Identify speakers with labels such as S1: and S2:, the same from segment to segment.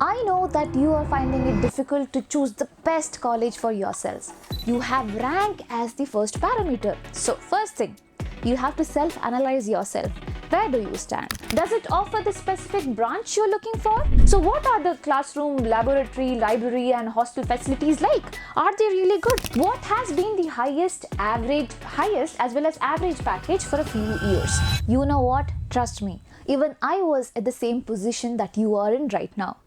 S1: I know that you are finding it difficult to choose the best college for yourselves. You have rank as the first parameter. So first thing, you have to self-analyze yourself. Where do you stand? Does it offer the specific branch you're looking for? So what are the classroom, laboratory, library and hostel facilities like? Are they really good? What has been the highest as well as average package for a few years? You know what? Trust me, even I was at the same position that you are in right now.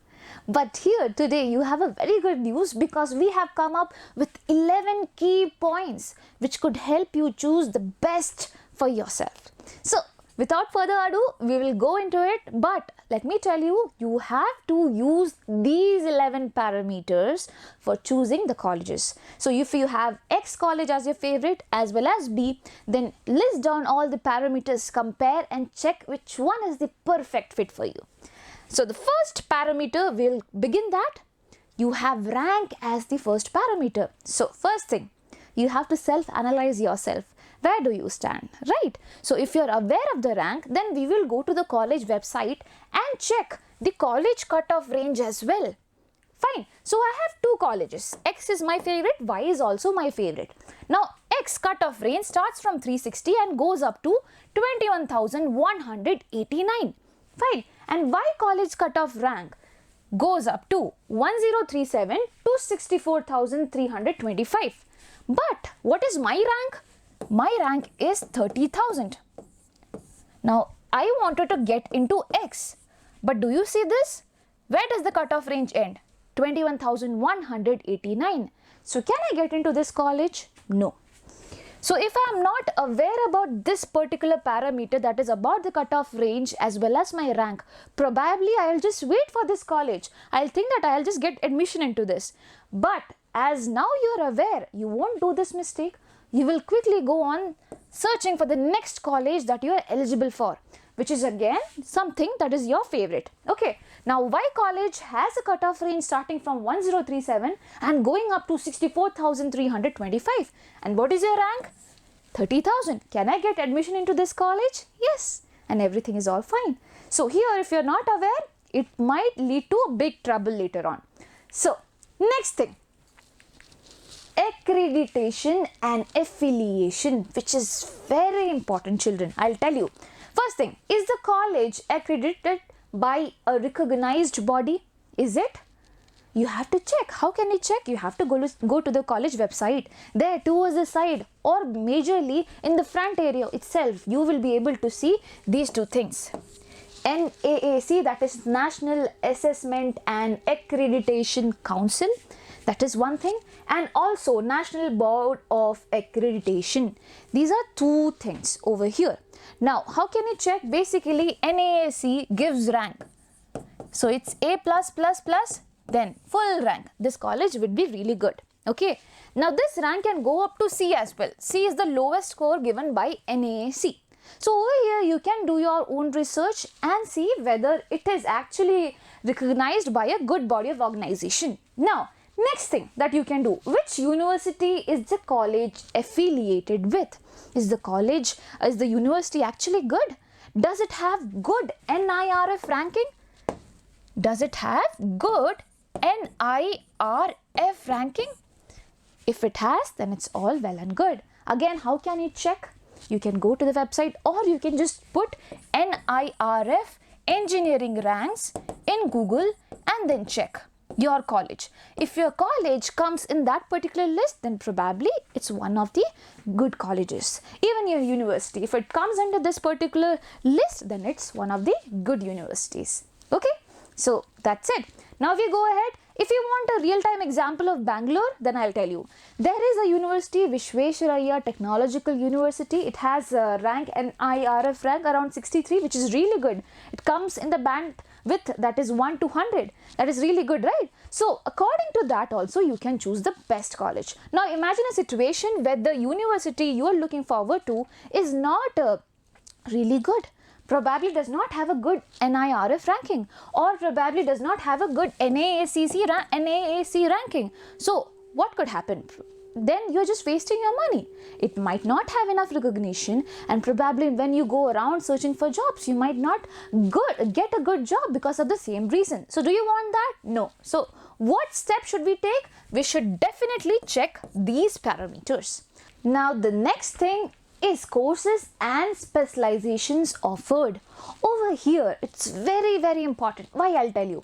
S1: But here today you have a very good news because we have come up with 11 key points which could help you choose the best for yourself. So without further ado, we will go into it, but let me tell you, you have to use these 11 parameters for choosing the colleges. So if you have X college as your favorite as well as B, then list down all the parameters, compare and check which one is the perfect fit for you. So the first parameter, we'll begin that. You have rank as the first parameter. So first thing, you have to self-analyze yourself. Where do you stand, right? So if you're aware of the rank, then we will go to the college website and check the college cutoff range as well. Fine. So I have two colleges. X is my favorite, Y is also my favorite. Now X cutoff range starts from 360 and goes up to 21,189. Fine. And Y college cutoff rank goes up to 1037 to 64,325. But what is my rank? My rank is 30,000. Now I wanted to get into X, but do you see this? Where does the cutoff range end? 21,189. So can I get into this college? No. So if I am not aware about this particular parameter, that is about the cutoff range as well as my rank, probably I'll just wait for this college. I'll think that I'll just get admission into this. But as now you're aware, you won't do this mistake. You will quickly go on searching for the next college that you are eligible for, which is again something that is your favorite. Okay, now Y college has a cutoff range starting from 1037 and going up to 64,325. And what is your rank? 30,000. Can I get admission into this college? Yes. And everything is all fine. So here, if you're not aware, it might lead to a big trouble later on. So next thing, accreditation and affiliation, which is very important, children. I'll tell you. First thing, is the college accredited by a recognized body? Is it? You have to check. How can you check? You have to go to the college website. There towards the side or majorly in the front area itself, you will be able to see these two things. NAAC, that is National Assessment and Accreditation Council. That is one thing. And also National Board of Accreditation. These are two things over here. Now, how can you check? Basically, NAAC gives rank. So it's A+++, then full rank. This college would be really good. Okay. Now, this rank can go up to C as well. C is the lowest score given by NAAC. So over here, you can do your own research and see whether it is actually recognized by a good body of organization. Now, next thing that you can do, which university is the college affiliated with? Is the university actually good? Does it have good NIRF ranking? Does it have good NIRF ranking? If it has, then it's all well and good. Again, how can you check? You can go to the website or you can just put NIRF engineering ranks in Google and then check your college. If your college comes in that particular list, then probably it's one of the good colleges. Even your university, if it comes under this particular list, then it's one of the good universities. Okay, so that's it. Now we go ahead. If you want a real-time example of Bangalore, then I'll tell you. There is a university, Visvesvaraya Technological University. It has a rank, NIRF rank around 63, which is really good. It comes in the bandwidth that is 1 to 100. That is really good, right? So according to that also, you can choose the best college. Now imagine a situation where the university you are looking forward to is not really good. Probably does not have a good NIRF ranking or probably does not have a good NAAC ranking. So what could happen? then you're just wasting your money. It might not have enough recognition, and probably when you go around searching for jobs, you might not get a good job because of the same reason. So do you want that? No. So what step should we take? We should definitely check these parameters. Now the next thing is courses and specializations offered. Over here, it's very, very important. Why? I'll tell you.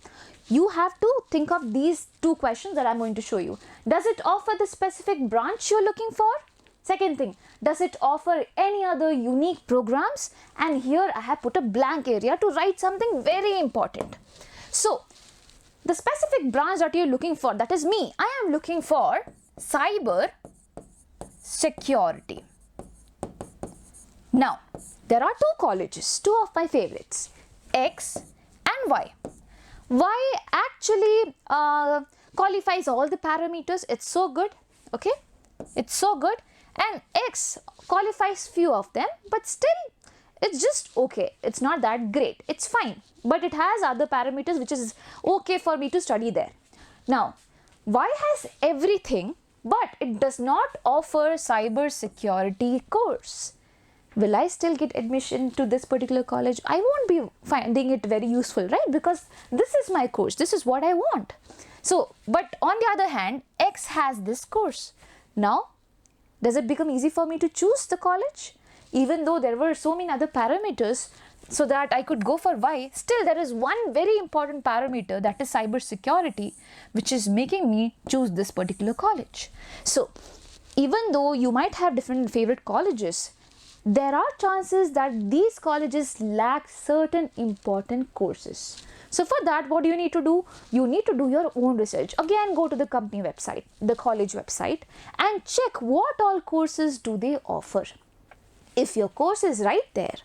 S1: You have to think of these two questions that I'm going to show you. Does it offer the specific branch you're looking for? Second thing, does it offer any other unique programs? And here I have put a blank area to write something very important. So, the specific branch that you're looking for, that is me. I am looking for cyber security. Now, there are two colleges, two of my favorites, X and Y. Y actually qualifies all the parameters. It's so good, okay? It's so good. And X qualifies few of them, but still it's just okay. It's not that great. It's fine, but it has other parameters which is okay for me to study there. Now, Y has everything, but it does not offer cyber security course. Will I still get admission to this particular college? I won't be finding it very useful, right? Because this is my course. This is what I want. So, but on the other hand, X has this course. Now, does it become easy for me to choose the college? Even though there were so many other parameters so that I could go for Y, still there is one very important parameter, that is cyber security, which is making me choose this particular college. So, even though you might have different favorite colleges, there are chances that these colleges lack certain important courses. So for that, what do you need to do? You need to do your own research. Again, go to the company website, the college website, and check what all courses do they offer. If your course is right there,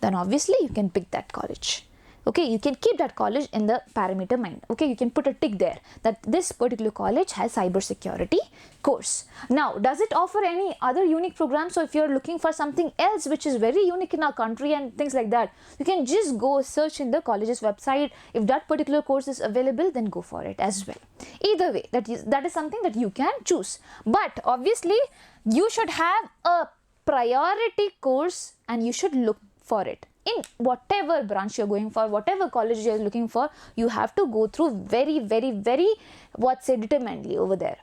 S1: then obviously you can pick that college. Okay, you can keep that college in the parameter mind. Okay, you can put a tick there that this particular college has cybersecurity course. Now, does it offer any other unique programs? So if you're looking for something else which is very unique in our country and things like that, you can just go search in the college's website. If that particular course is available, then go for it as well. Either way, that is something that you can choose. But obviously, you should have a priority course and you should look for it. In whatever branch you're going for, whatever college you're looking for, you have to go through very, very, very, determinedly over there.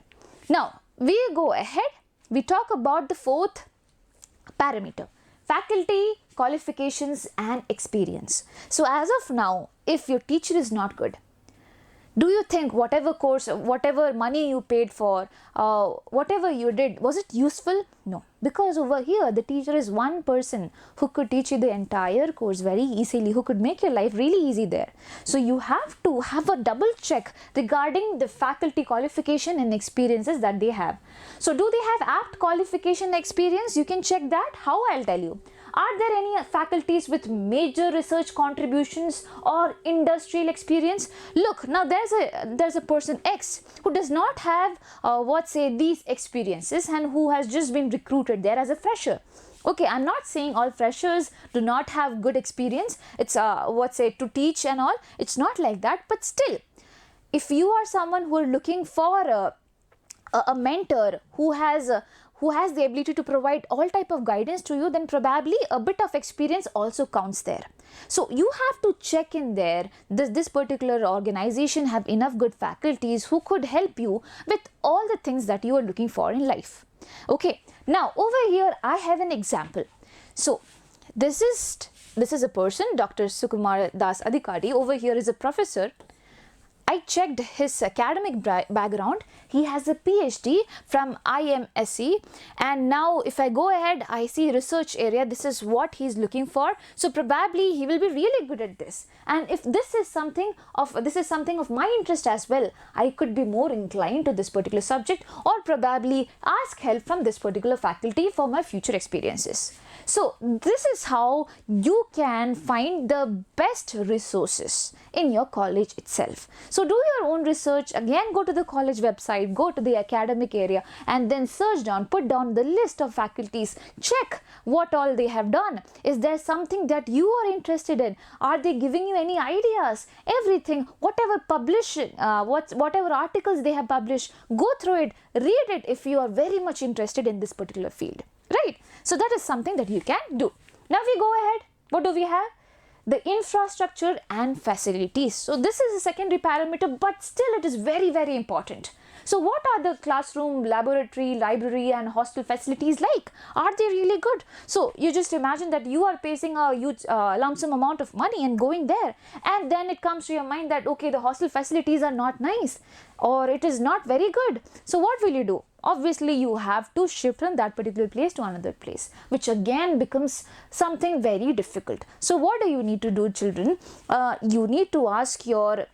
S1: Now, we go ahead, we talk about the fourth parameter, faculty, qualifications and experience. So as of now, if your teacher is not good, do you think whatever course, whatever money you paid for, whatever you did, was it useful? No, because over here the teacher is one person who could teach you the entire course very easily, who could make your life really easy there. So you have to have a double check regarding the faculty qualification and experiences that they have. So do they have apt qualification experience? You can check that. How? I'll tell you. Are there any faculties with major research contributions or industrial experience? Look, now there's a person X who does not have these experiences and who has just been recruited there as a fresher. Okay, I'm not saying all freshers do not have good experience. It's to teach and all. It's not like that. But still, if you are someone who are looking for a mentor who has the ability to provide all type of guidance to you, then probably a bit of experience also counts there. So you have to check in there, does this particular organization have enough good faculties who could help you with all the things that you are looking for in life. Okay, now over here I have an example. So this is a person, Dr. Sukumar Das Adhikari. Over here is a professor. I checked his academic background. He has a PhD from IMSC, and now if I go ahead, I see research area. This is what he's looking for. So probably he will be really good at this. And if this is something of my interest as well, I could be more inclined to this particular subject, or probably ask help from this particular faculty for my future experiences. So this is how you can find the best resources in your college itself. So do your own research. Again, go to the college website, go to the academic area, and then search down, put down the list of faculties, check what all they have done. Is there something that you are interested in? Are they giving you any ideas? Everything, whatever whatever articles they have published, go through it, read it if you are very much interested in this particular field, right? So that is something that you can do. Now we go ahead. What do we have? The infrastructure and facilities. So this is a secondary parameter, but still it is very, very important. So what are the classroom, laboratory, library and hostel facilities like? Are they really good? So you just imagine that you are paying a huge lump sum amount of money and going there, and then it comes to your mind that okay, the hostel facilities are not nice or it is not very good. So what will you do? Obviously you have to shift from that particular place to another place, which again becomes something very difficult. So what do you need to do, children? You need to ask your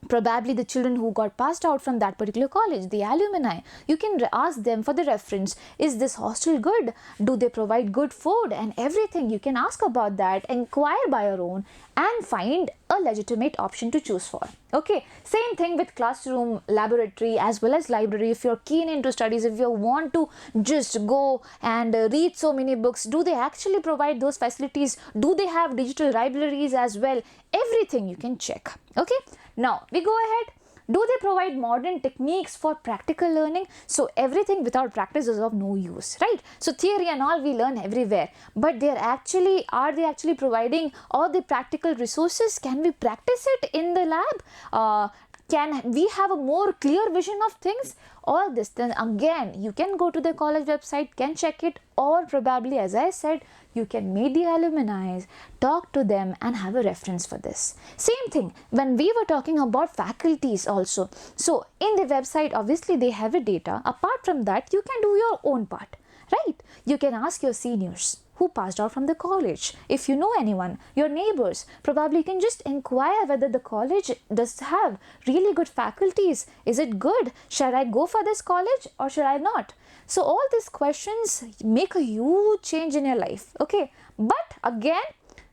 S1: probably the children who got passed out from that particular college, the alumni. You can ask them for the reference. Is this hostel good? Do they provide good food and everything? You can ask about that, inquire by your own and find a legitimate option to choose for. Okay, same thing with classroom, laboratory as well as library. If you're keen into studies, if you want to just go and read so many books, do they actually provide those facilities? Do they have digital libraries as well? Everything you can check. Okay, now we go ahead. Do they provide modern techniques for practical learning? So everything without practice is of no use, right? So theory and all we learn everywhere, but are they actually providing all the practical resources? Can we practice it in the lab? Can we have a more clear vision of things? All this, then again you can go to the college website, can check it, or probably, as I said, you can meet the alumni, talk to them and have a reference for this. Same thing when we were talking about faculties also. So in the website, obviously they have a data. Apart from that, you can do your own part, right? You can ask your seniors who passed out from the college. If you know anyone, your neighbors, probably you can just inquire whether the college does have really good faculties. Is it good? Shall I go for this college or should I not? So all these questions make a huge change in your life. Okay, but again,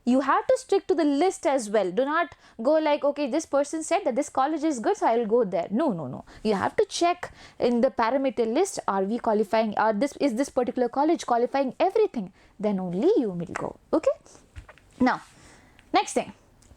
S1: you have to stick to the list as well. Do not go like, okay, this person said that this college is good, so I will go there. No. You have to check in the parameter list, are we qualifying, is this particular college qualifying everything? Then only you will go. Okay. Now, next thing,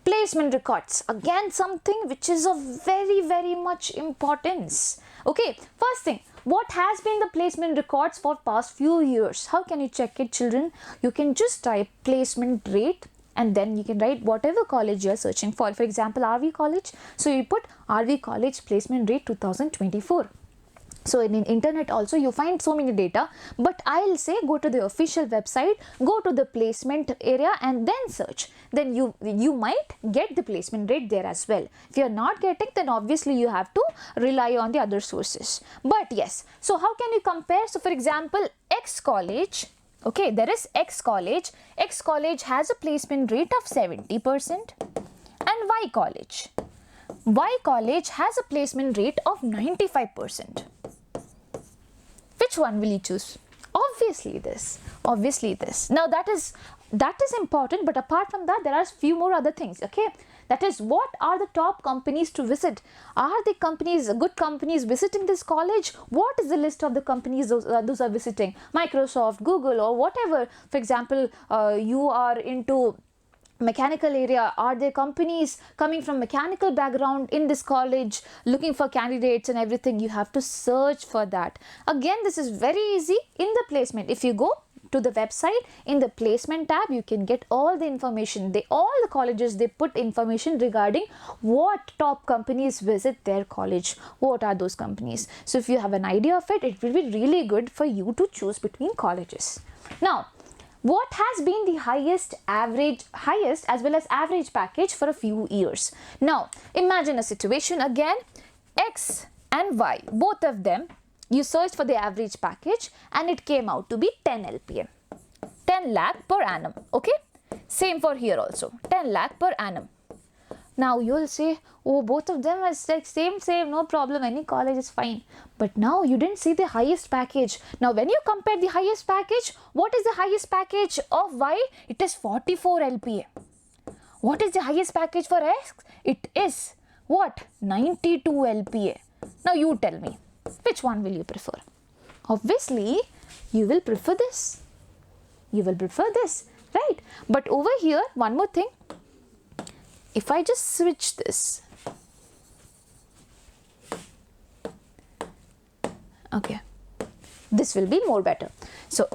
S1: placement records. Again, something which is of very, very much importance. Okay, first thing, what has been the placement records for past few years? How can you check it, children? You can just type placement rate and then you can write whatever college you are searching for. For example, RV College. So you put RV College placement rate 2024. So in internet also you find so many data, but I'll say go to the official website, go to the placement area and then search. Then you might get the placement rate there as well. If you're not getting, then obviously you have to rely on the other sources. But yes, so how can you compare? So for example, X college, okay, there is X college. X college has a placement rate of 70% and Y college. Y college has a placement rate of 95%. Which one will you choose? Obviously this. Now that is important, but apart from that, there are few more other things. Okay, that is, what are the top companies to visit? Are the companies, good companies, visiting this college? What is the list of the companies those are visiting? Microsoft, Google, or whatever. For example, you are into mechanical area. Are there companies coming from mechanical background in this college looking for candidates and everything? You have to search for that. Again, this is very easy in the placement. If you go to the website, in the placement tab, you can get all the information. All the colleges, they put information regarding what top companies visit their college. What are those companies? So if you have an idea of it, it will be really good for you to choose between colleges. Now, what has been the highest as well as average package for a few years? Now, imagine a situation again, X and Y, both of them, you searched for the average package and it came out to be 10 LPM, 10 lakh per annum. Okay, same for here also, 10 lakh per annum. Now you'll say, oh, both of them are like same, no problem, any college is fine. But now you didn't see the highest package. Now when you compare the highest package, what is the highest package of Y? It is 44 LPA. What is the highest package for X? It is what? 92 LPA. Now you tell me, which one will you prefer? Obviously, you will prefer this. You will prefer this, right? But over here, one more thing. If I just switch this, okay, this will be more better. So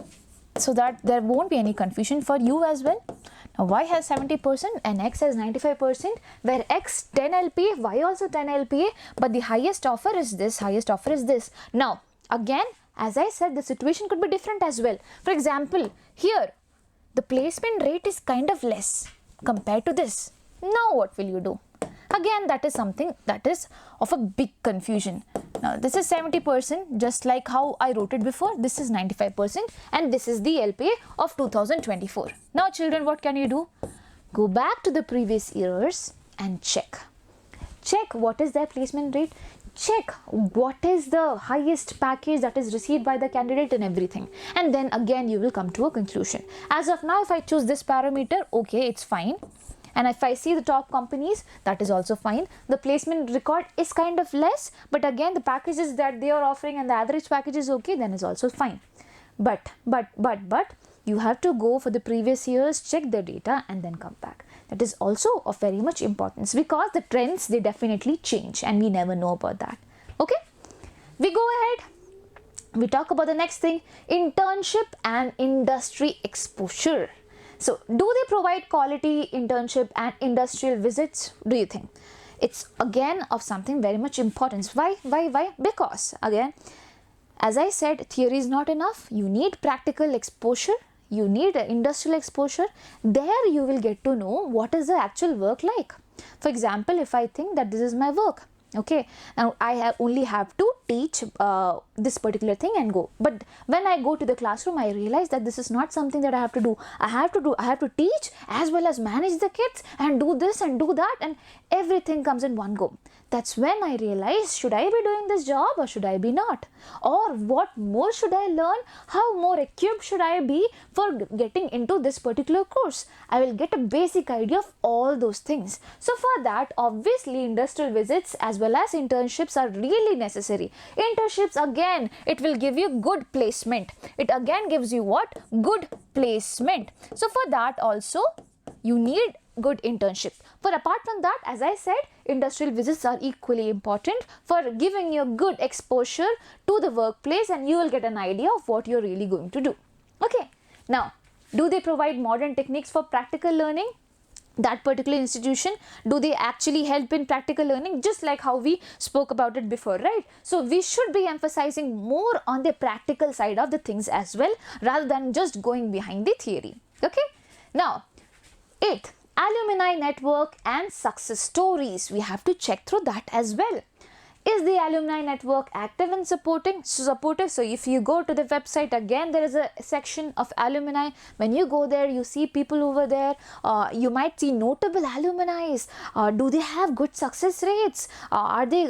S1: that there won't be any confusion for you as well. Now Y has 70% and X has 95%, where X 10 LPA, Y also 10 LPA, but the highest offer is this, highest offer is this. Now again, as I said, the situation could be different as well. For example, here the placement rate is kind of less compared to this. Now what will you do? Again, that is something that is of a big confusion. Now this is 70%, just like how I wrote it before. This is 95% and this is the LPA of 2024. Now children, what can you do? Go back to the previous years and check. Check what is their placement rate. Check what is the highest package that is received by the candidate and everything. And then again you will come to a conclusion. As of now, if I choose this parameter, okay, it's fine. And if I see the top companies, that is also fine. The placement record is kind of less, but again the packages that they are offering and the average package is okay, then is also fine. But you have to go for the previous years, check the data and then come back. That is also of very much importance because the trends, they definitely change and we never know about that. Okay, we go ahead. We talk about the next thing, internship and industry exposure. So do they provide quality internship and industrial visits? Do you think? It's again of something very much importance. Why? Because again, as I said, theory is not enough. You need practical exposure. You need industrial exposure. There you will get to know what is the actual work like. For example, if I think that this is my work, okay, now I only have to teach this particular thing and go. But when I go to the classroom, I realize that this is not something that I have to do. I have to teach as well as manage the kids and do this and do that, and everything comes in one go. That's when I realize, should I be doing this job or should I be not? Or what more should I learn? How more equipped should I be for getting into this particular course? I will get a basic idea of all those things. So for that, obviously industrial visits as well as internships are really necessary. Internships, again, it will give you good placement. It again gives you what? Good placement. So for that also, you need good internship. But apart from that, as I said, industrial visits are equally important for giving you good exposure to the workplace and you will get an idea of what you're really going to do. Okay, now, do they provide modern techniques for practical learning? That particular institution, do they actually help in practical learning? Just like how we spoke about it before, right? So we should be emphasizing more on the practical side of the things as well, rather than just going behind the theory. Okay, now 8th, alumni network and success stories. We have to check through that as well. Is the alumni network active and supportive? So if you go to the website, again there is a section of alumni. When you go there, you see people over there. You might see notable alumni. Do they have good success rates? Are they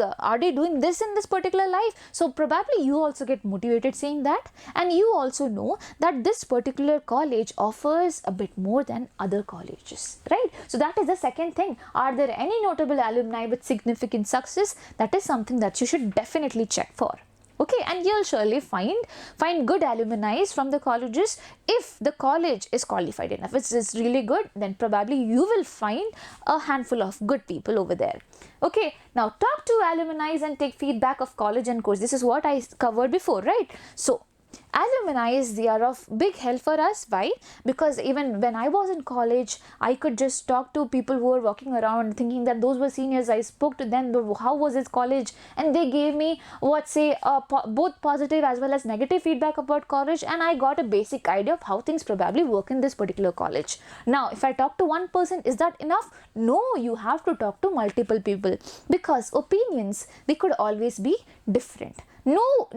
S1: doing this in this particular life? So probably you also get motivated seeing that, and you also know that this particular college offers a bit more than other colleges, right? So that is the second thing. Are there any notable alumni with significant success? That is something that you should definitely check for. Okay, and you'll surely find good alumni from the colleges. If the college is qualified enough, if it's really good, then probably you will find a handful of good people over there. Okay, now talk to alumni and take feedback of college and course. This is what I covered before, right? So alumni, they are of big help for us. Why? Because even when I was in college, I could just talk to people who were walking around thinking that those were seniors. I spoke to them, how was this college, and they gave me both positive as well as negative feedback about college, and I got a basic idea of how things probably work in this particular college. Now if I talk to one person, is that enough? No, you have to talk to multiple people, because opinions, they could always be different. No,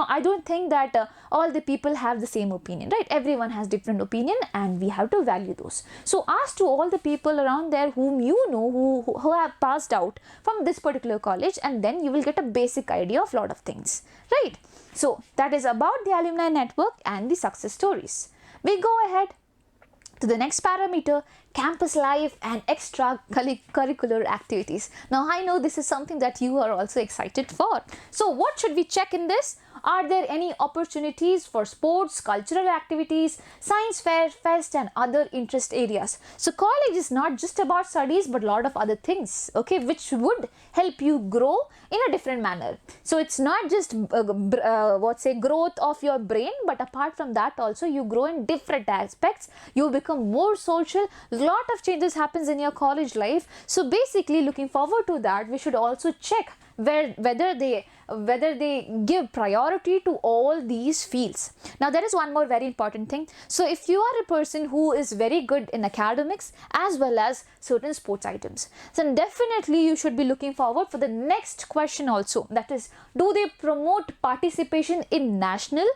S1: I don't think that all the people have the same opinion, right? Everyone has different opinion and we have to value those. So ask to all the people around there whom you know who have passed out from this particular college, and then you will get a basic idea of lot of things, right? So that is about the alumni network and the success stories. We go ahead to the next parameter, campus life and extracurricular activities. Now I know this is something that you are also excited for. So what should we check in this? Are there any opportunities for sports, cultural activities, science fair, fest and other interest areas? So college is not just about studies but a lot of other things, okay, which would help you grow in a different manner. So it's not just growth of your brain, but apart from that also you grow in different aspects. You become more social. Lot of changes happens in your college life. So basically looking forward to that, we should also check whether they give priority to all these fields. Now there is one more very important thing. So if you are a person who is very good in academics as well as certain sports items, then definitely you should be looking forward for the next question also, that is, do they promote participation in national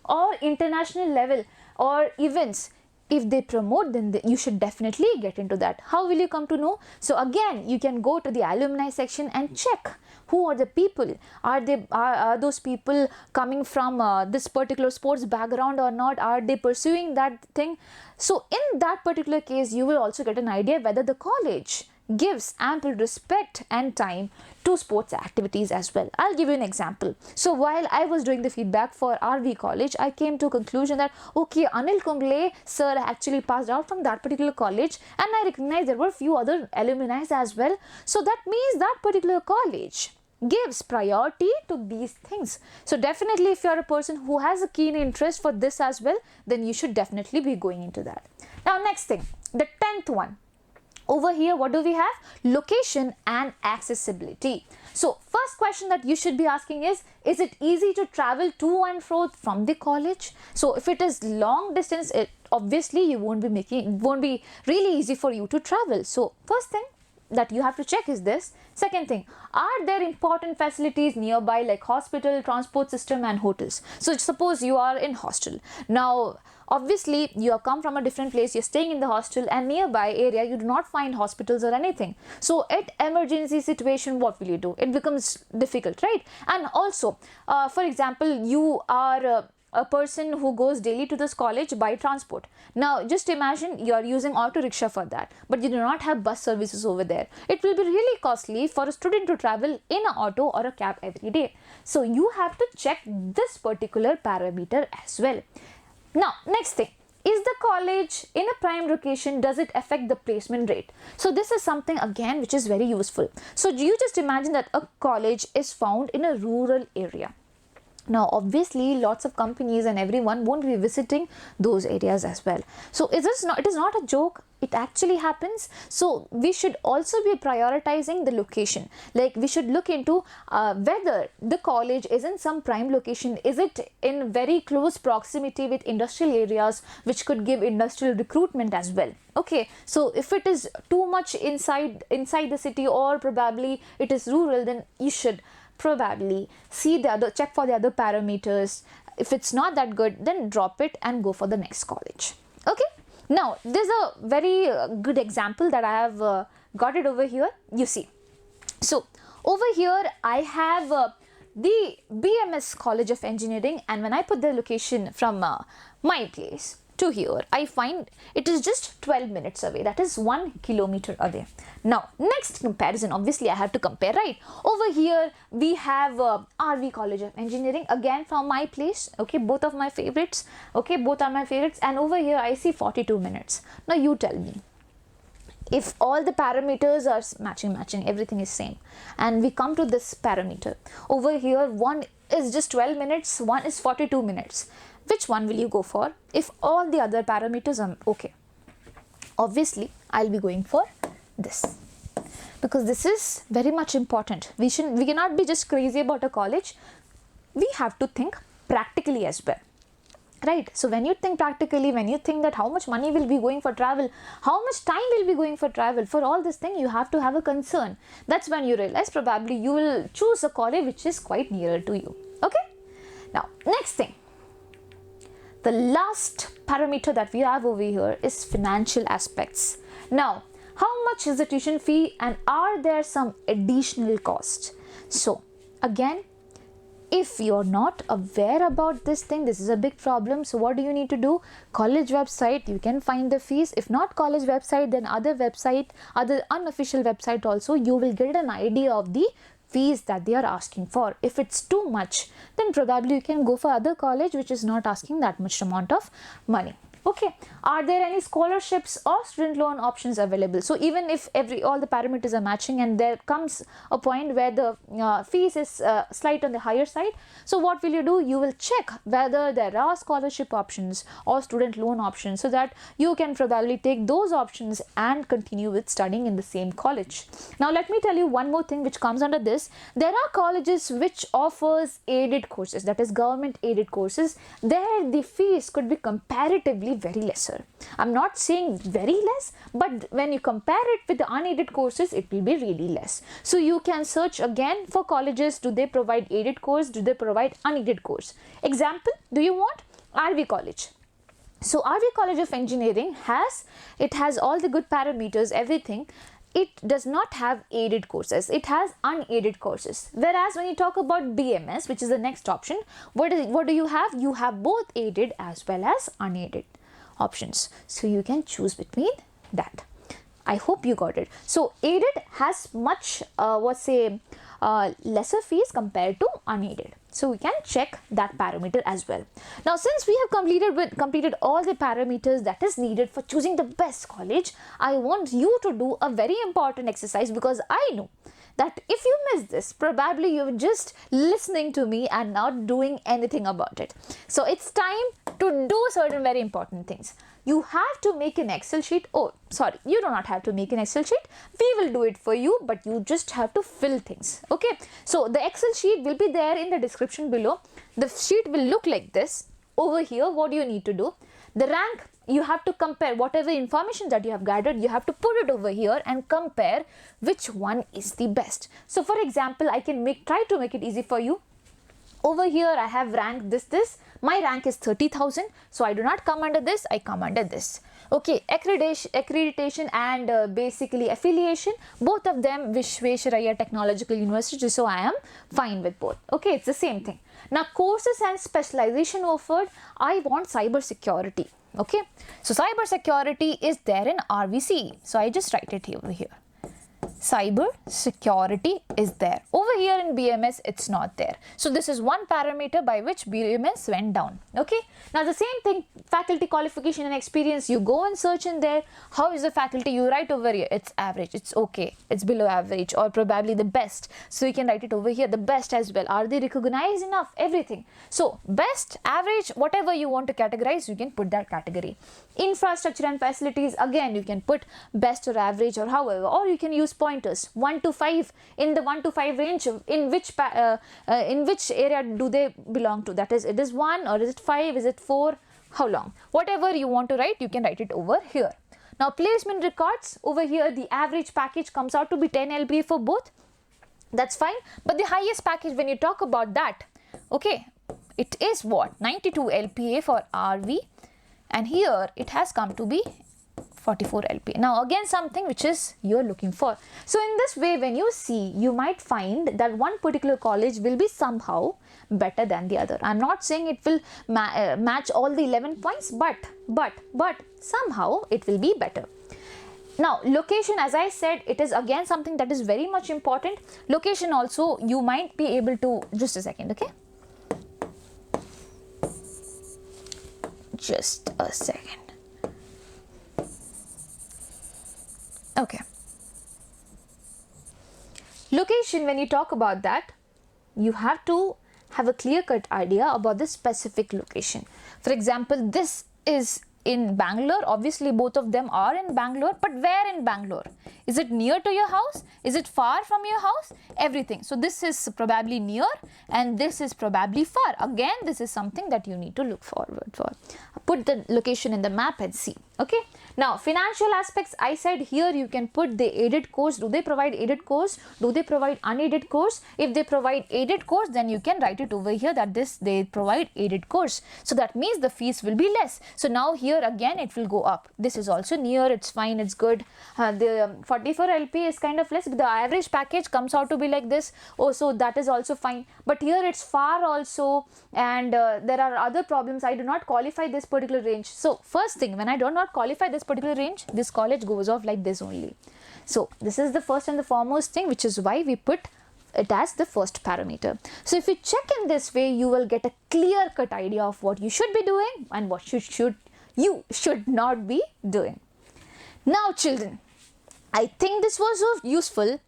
S1: or international level or events? If they promote, then you should definitely get into that. How will you come to know? So again, you can go to the alumni section and check who are the people. Are those people coming from this particular sports background or not? Are they pursuing that thing? So in that particular case, you will also get an idea whether the college gives ample respect and time to sports activities as well. I'll give you an example. So while I was doing the feedback for RV college, I came to a conclusion that okay, Anil Kumble sir actually passed out from that particular college, and I recognize there were few other alumni as well. So that means that particular college gives priority to these things. So definitely if you are a person who has a keen interest for this as well, then you should definitely be going into that. Now next thing, the 10th one. Over here, what do we have? Location and accessibility. So first question that you should be asking is it easy to travel to and fro from the college? So if it is long distance, obviously it won't be really easy for you to travel. So first thing that you have to check is this. Second thing, are there important facilities nearby like hospital, transport system and hotels? So suppose you are in hostel. Now obviously you have come from a different place, you're staying in the hostel, and nearby area you do not find hospitals or anything. So at emergency situation, what will you do? It becomes difficult, right? And also for example, you are a person who goes daily to this college by transport. Now just imagine you are using auto rickshaw for that, but you do not have bus services over there. It will be really costly for a student to travel in an auto or a cab every day. So you have to check this particular parameter as well. Now next thing, is the college in a prime location? Does it affect the placement rate? So this is something again which is very useful. So you just imagine that a college is found in a rural area. Now obviously lots of companies and everyone won't be visiting those areas as well. So it is not a joke, it actually happens. So we should also be prioritizing the location. Like we should look into whether the college is in some prime location. Is it in very close proximity with industrial areas which could give industrial recruitment as well? Okay, so if it is too much inside the city or probably it is rural, then you should probably check for the other parameters. If it's not that good, then drop it and go for the next college. Okay, now there's a very good example that I have got it over here. You see, so over here I have the BMS College of Engineering, and when I put the location from my place to here, I find it is just 12 minutes away. That is 1 kilometer away. Now next comparison, obviously I have to compare, right? Over here we have RV College of Engineering, again from my place. Okay, both are my favorites. And over here I see 42 minutes. Now you tell me, if all the parameters are matching, everything is same, and we come to this parameter over here, one is just 12 minutes, one is 42 minutes. Which one will you go for if all the other parameters are okay? Obviously I'll be going for this, because this is very much important. We cannot be just crazy about a college. We have to think practically as well, right? So when you think practically, when you think that how much money will be going for travel, how much time will be going for travel, for all this thing you have to have a concern. That's when you realize probably you will choose a college which is quite nearer to you. Okay, now next thing, The last parameter that we have over here is financial aspects. Now, how much is the tuition fee and are there some additional costs? So, again, if you're not aware about this thing, this is a big problem. So what do you need to do? College website, you can find the fees. If not college website, then other website, other unofficial website also, you will get an idea of the fees that they are asking for. If it's too much, then probably you can go for other college which is not asking that much amount of money. Okay, are there any scholarships or student loan options available? So even if all the parameters are matching and there comes a point where the fees is slight on the higher side, so what will you do? You will check whether there are scholarship options or student loan options so that you can probably take those options and continue with studying in the same college. Now let me tell you one more thing which comes under this. There are colleges which offers aided courses, that is government aided courses. There the fees could be comparatively very lesser. I'm not saying very less, but when you compare it with the unaided courses, it will be really less. So you can search again for colleges. Do they provide aided course? Do they provide unaided course? Example, do you want RV College? So RV College of Engineering has all the good parameters, everything. It does not have aided courses, it has unaided courses. Whereas when you talk about BMS, which is the next option, what do you have? You have both aided as well as unaided options. So you can choose between that. I hope you got it. So aided has much lesser fees compared to unaided. So we can check that parameter as well. Now since we have completed all the parameters that is needed for choosing the best college, I want you to do a very important exercise, because I know that if you miss this, probably you're just listening to me and not doing anything about it. So it's time to do certain very important things. You have to make an Excel sheet. Oh, sorry, you do not have to make an Excel sheet. We will do it for you, but you just have to fill things. Okay. So the Excel sheet will be there in the description below. The sheet will look like this. Over here, what do you need to do? The rank, you have to compare whatever information that you have gathered, you have to put it over here and compare which one is the best. So for example, I can try to make it easy for you. Over here, I have ranked this. My rank is 30,000. So I do not come under this, I come under this. Okay, accreditation and basically affiliation, both of them Vishvesvaraya Technological University. So I am fine with both. Okay, it's the same thing. Now courses and specialization offered, I want cyber security. Okay, so cyber security is there in RVCE. So I just write it over here. Cyber security is there. Over here in BMS, it's not there. So this is one parameter by which BMS went down. Okay. Now the same thing, faculty qualification and experience, you go and search in there. How is the faculty? You write over here, it's average, it's okay, it's below average, or probably the best. So you can write it over here, the best as well. Are they recognized enough? Everything. So best, average, whatever you want to categorize, you can put that category. Infrastructure and facilities, again, you can put best or average or however, or you can use pointers 1 to 5. In the 1 to 5 range, in which area do they belong to? That is, it is 1 or is it 5, is it 4, how long? Whatever you want to write, you can write it over here. Now placement records, over here the average package comes out to be 10 LPA for both. That's fine, but the highest package, when you talk about that, okay, it is what? 92 LPA for RV, and here it has come to be 44 LPA. Now again, something which is you're looking for. So in this way, when you see, you might find that one particular college will be somehow better than the other. I'm not saying it will match all the 11 points, but somehow it will be better. Now location, as I said, it is again something that is very much important. Location also, you might be able to, just a second, okay? Just a second. Okay. Location, when you talk about that, you have to have a clear-cut idea about the specific location. For example, this is in Bangalore. Obviously, both of them are in Bangalore, but where in Bangalore? Is it near to your house? Is it far from your house? Everything. So this is probably near and this is probably far. Again, this is something that you need to look forward for. Put the location in the map and see. Okay. Now, financial aspects, I said here you can put the aided course. Do they provide aided course? Do they provide unaided course? If they provide aided course, then you can write it over here that they provide aided course. So that means the fees will be less. So now here again it will go up. This is also near, it's fine, it's good. The 44 LP is kind of less, but the average package comes out to be like this. Oh, so that is also fine. But here it's far also, and there are other problems. I do not qualify this particular range. So first thing, when I do not qualify this particular range, this college goes off like this only. So this is the first and the foremost thing, which is why we put it as the first parameter. So if you check in this way, you will get a clear cut idea of what you should be doing and what you should not be doing. Now children, I think this was useful.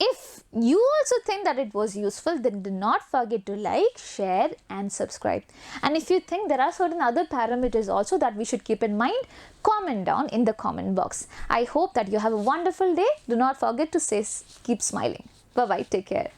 S1: If you also think that it was useful, then do not forget to like, share and subscribe. And if you think there are certain other parameters also that we should keep in mind, comment down in the comment box. I hope that you have a wonderful day. Do not forget to keep smiling. Bye bye. Take care.